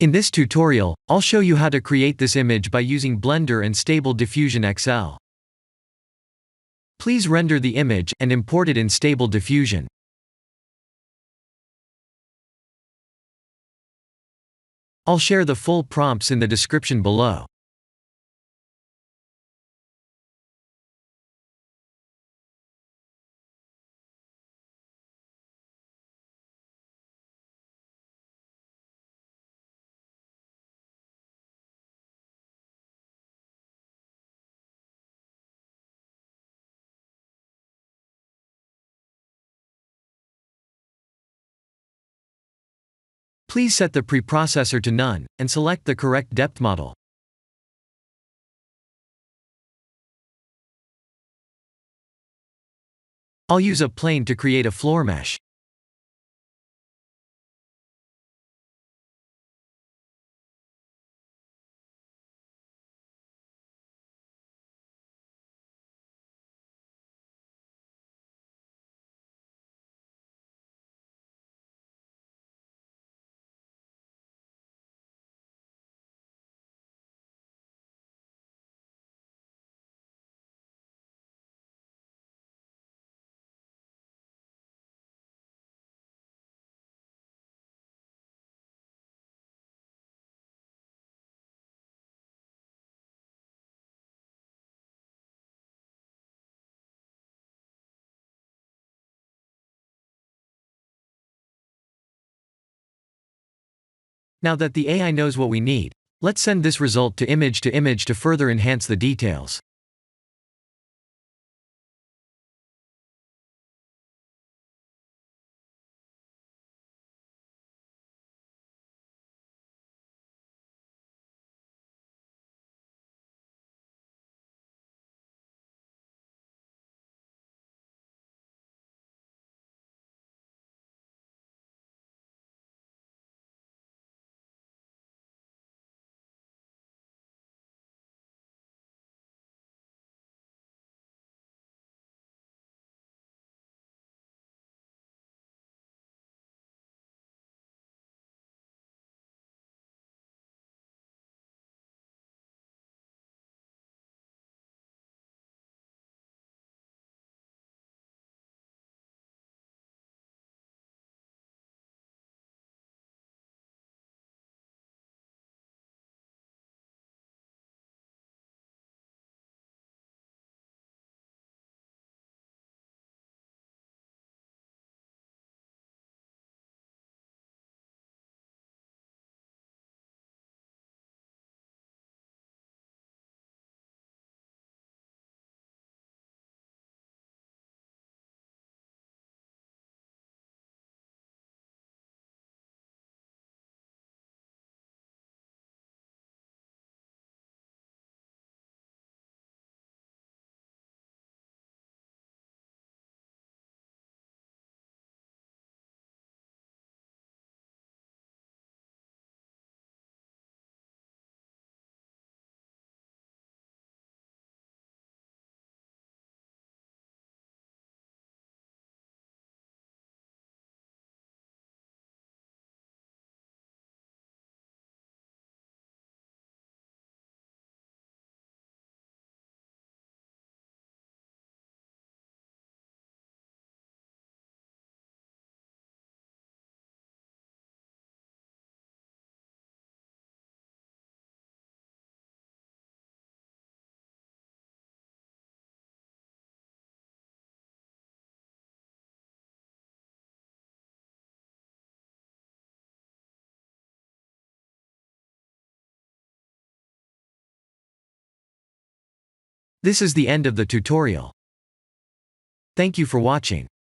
In this tutorial, I'll show you how to create this image by using Blender and Stable Diffusion XL. Please render the image and import it in Stable Diffusion. I'll share the full prompts in the description below. Please set the preprocessor to none, and select the correct depth model. I'll use a plane to create a floor mesh. Now that the AI knows what we need, let's send this result to image to further enhance the details. This is the end of the tutorial. Thank you for watching.